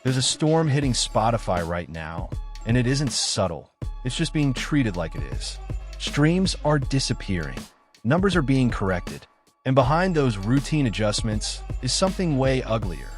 There's a storm hitting Spotify right now, and it isn't subtle. It's just being treated like it is. Streams are disappearing. Numbers are being corrected. And behind those routine adjustments is something way uglier.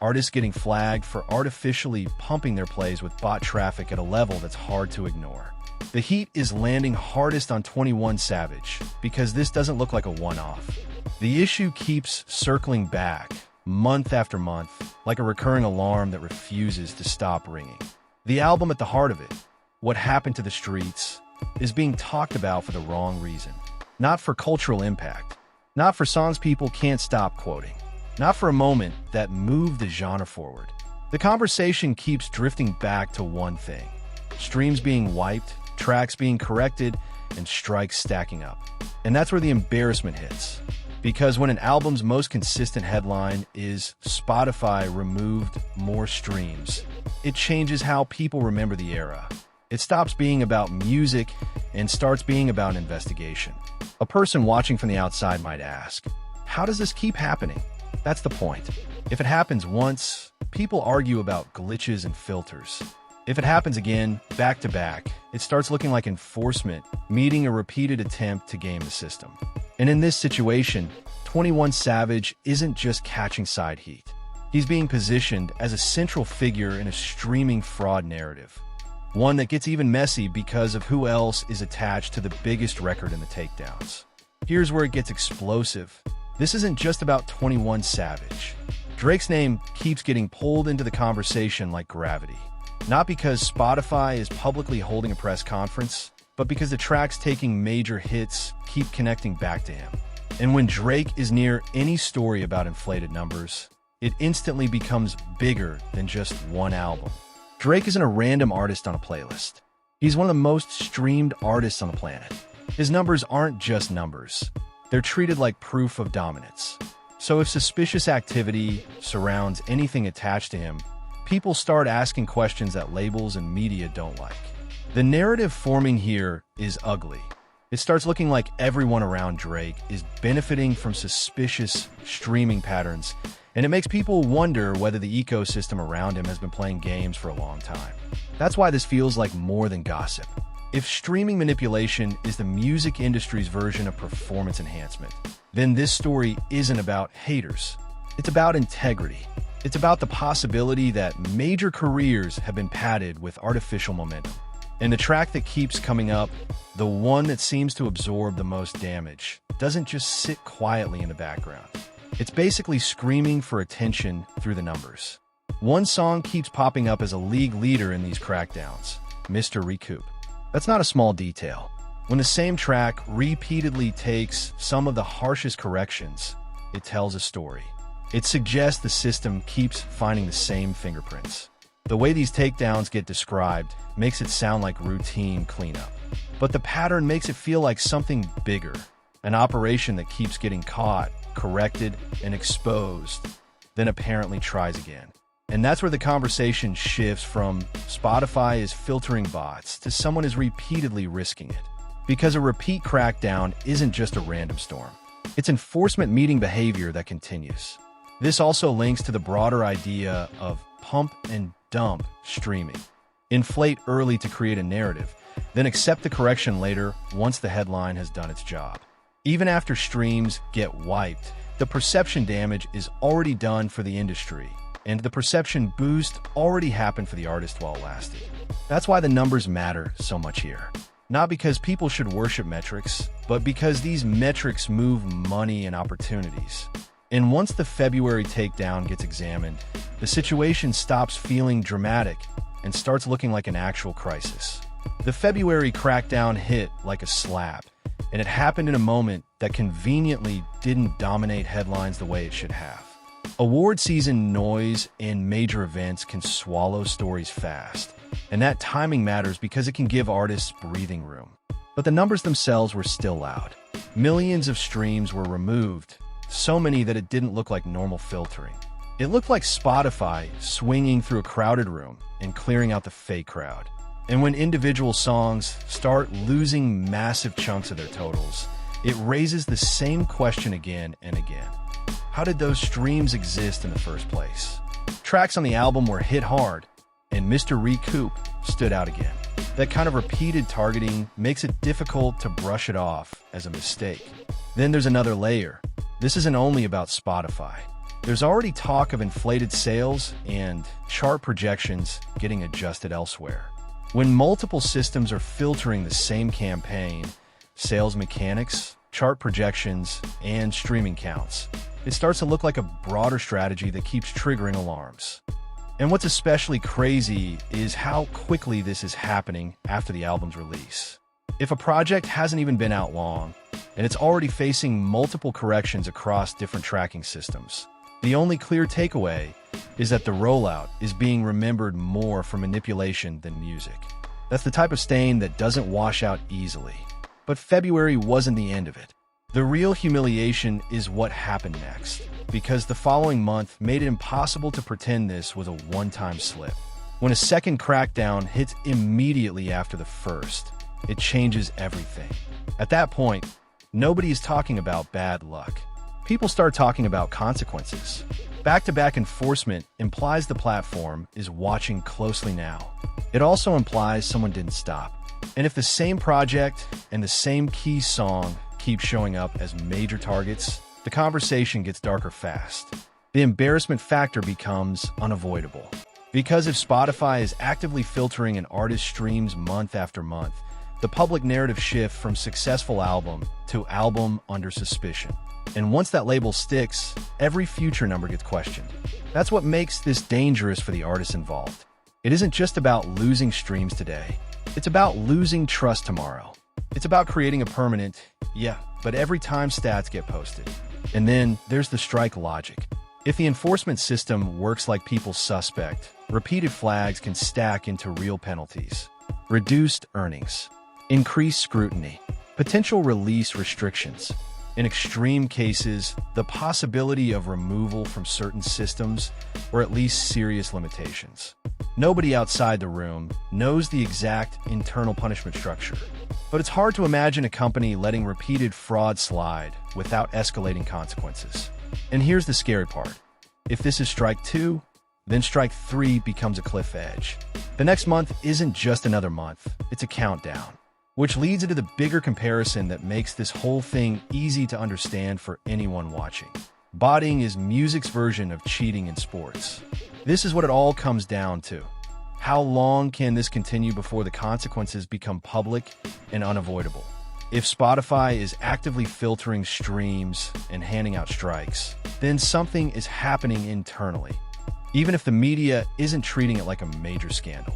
Artists getting flagged for artificially pumping their plays with bot traffic at a level that's hard to ignore. The heat is landing hardest on 21 Savage because this doesn't look like a one-off. The issue keeps circling back, month after month, like a recurring alarm that refuses to stop ringing. The album at the heart of it, What Happened to the Streets, is being talked about for the wrong reason. Not for cultural impact. Not for songs people can't stop quoting. Not for a moment that moved the genre forward. The conversation keeps drifting back to one thing. Streams being wiped, tracks being corrected, and strikes stacking up. And that's where the embarrassment hits. Because when an album's most consistent headline is Spotify removed more streams, it changes how people remember the era. It stops being about music and starts being about an investigation. A person watching from the outside might ask, how does this keep happening? That's the point. If it happens once, people argue about glitches and filters. If it happens again, back to back, it starts looking like enforcement meeting a repeated attempt to game the system. And in this situation, 21 Savage isn't just catching side heat. He's being positioned as a central figure in a streaming fraud narrative. One that gets even messy because of who else is attached to the biggest record in the takedowns. Here's where it gets explosive. This isn't just about 21 Savage. Drake's name keeps getting pulled into the conversation like gravity. Not because Spotify is publicly holding a press conference, but because the tracks taking major hits keep connecting back to him. And when Drake is near any story about inflated numbers, it instantly becomes bigger than just one album. Drake isn't a random artist on a playlist. He's one of the most streamed artists on the planet. His numbers aren't just numbers. They're treated like proof of dominance. So if suspicious activity surrounds anything attached to him, people start asking questions that labels and media don't like. The narrative forming here is ugly. It starts looking like everyone around Drake is benefiting from suspicious streaming patterns, and it makes people wonder whether the ecosystem around him has been playing games for a long time. That's why this feels like more than gossip. If streaming manipulation is the music industry's version of performance enhancement, then this story isn't about haters. It's about integrity. It's about the possibility that major careers have been padded with artificial momentum. And the track that keeps coming up, the one that seems to absorb the most damage, doesn't just sit quietly in the background. It's basically screaming for attention through the numbers. One song keeps popping up as a league leader in these crackdowns, Mr. Recoup. That's not a small detail. When the same track repeatedly takes some of the harshest corrections, it tells a story. It suggests the system keeps finding the same fingerprints. The way these takedowns get described makes it sound like routine cleanup. But the pattern makes it feel like something bigger, an operation that keeps getting caught, corrected, and exposed, then apparently tries again. And that's where the conversation shifts from Spotify is filtering bots to someone is repeatedly risking it. Because a repeat crackdown isn't just a random storm. It's enforcement meeting behavior that continues. This also links to the broader idea of pump and dump streaming. Inflate early to create a narrative, then accept the correction later once the headline has done its job. Even after streams get wiped, the perception damage is already done for the industry, and the perception boost already happened for the artist while it lasted. That's why the numbers matter so much here. Not because people should worship metrics, but because these metrics move money and opportunities. And once the February takedown gets examined, the situation stops feeling dramatic and starts looking like an actual crisis. The February crackdown hit like a slap, and it happened in a moment that conveniently didn't dominate headlines the way it should have. Award season noise and major events can swallow stories fast, and that timing matters because it can give artists breathing room. But the numbers themselves were still loud. Millions of streams were removed, so many that it didn't look like normal filtering. It looked like Spotify swinging through a crowded room and clearing out the fake crowd. And when individual songs start losing massive chunks of their totals, it raises the same question again and again. How did those streams exist in the first place? Tracks on the album were hit hard, and Mr. Recoup stood out again. That kind of repeated targeting makes it difficult to brush it off as a mistake. Then there's another layer. This isn't only about Spotify. There's already talk of inflated sales and chart projections getting adjusted elsewhere. When multiple systems are filtering the same campaign, sales mechanics, chart projections, and streaming counts, it starts to look like a broader strategy that keeps triggering alarms. And what's especially crazy is how quickly this is happening after the album's release. If a project hasn't even been out long, and it's already facing multiple corrections across different tracking systems, the only clear takeaway is that the rollout is being remembered more for manipulation than music. That's the type of stain that doesn't wash out easily. But February wasn't the end of it. The real humiliation is what happened next, because the following month made it impossible to pretend this was a one-time slip. When a second crackdown hits immediately after the first, it changes everything. At that point, nobody is talking about bad luck. People start talking about consequences. Back-to-back enforcement implies the platform is watching closely now. It also implies someone didn't stop. And if the same project and the same key song keep showing up as major targets, the conversation gets darker fast. The embarrassment factor becomes unavoidable. Because if Spotify is actively filtering an artist's streams month after month, the public narrative shifts from successful album to album under suspicion. And once that label sticks, every future number gets questioned. That's what makes this dangerous for the artists involved. It isn't just about losing streams today. It's about losing trust tomorrow. It's about creating a permanent, but every time stats get posted. And then there's the strike logic. If the enforcement system works like people suspect, repeated flags can stack into real penalties. Reduced earnings, increased scrutiny, potential release restrictions. In extreme cases, the possibility of removal from certain systems, or at least serious limitations. Nobody outside the room knows the exact internal punishment structure, but it's hard to imagine a company letting repeated fraud slide without escalating consequences. And here's the scary part. If this is strike 2, then strike 3 becomes a cliff edge. The next month isn't just another month, it's a countdown. Which leads into the bigger comparison that makes this whole thing easy to understand for anyone watching. Botting is music's version of cheating in sports. This is what it all comes down to. How long can this continue before the consequences become public and unavoidable? If Spotify is actively filtering streams and handing out strikes, then something is happening internally, even if the media isn't treating it like a major scandal.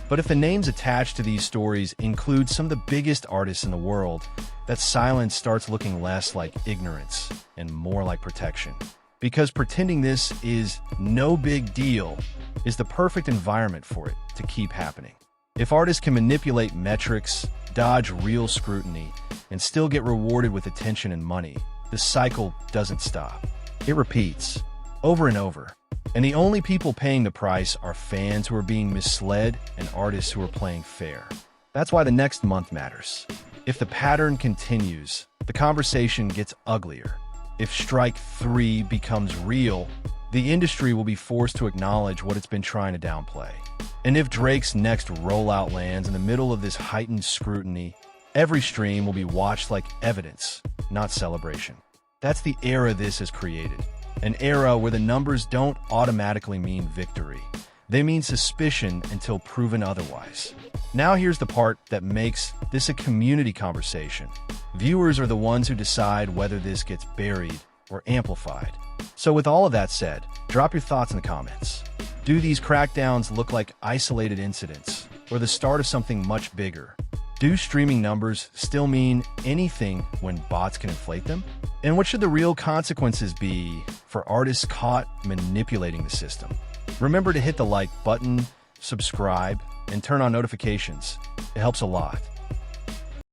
But if the names attached to these stories include some of the biggest artists in the world, that silence starts looking less like ignorance and more like protection. Because pretending this is no big deal is the perfect environment for it to keep happening. If artists can manipulate metrics, dodge real scrutiny, and still get rewarded with attention and money, the cycle doesn't stop. It repeats, over and over. And the only people paying the price are fans who are being misled and artists who are playing fair. That's why the next month matters. If the pattern continues, the conversation gets uglier. If strike 3 becomes real, the industry will be forced to acknowledge what it's been trying to downplay. And if Drake's next rollout lands in the middle of this heightened scrutiny, every stream will be watched like evidence, not celebration. That's the era this has created. An era where the numbers don't automatically mean victory. They mean suspicion until proven otherwise. Now here's the part that makes this a community conversation. Viewers are the ones who decide whether this gets buried or amplified. So with all of that said, drop your thoughts in the comments. Do these crackdowns look like isolated incidents or the start of something much bigger? Do streaming numbers still mean anything when bots can inflate them? And what should the real consequences be for artists caught manipulating the system? Remember to hit the like button, subscribe, and turn on notifications. It helps a lot.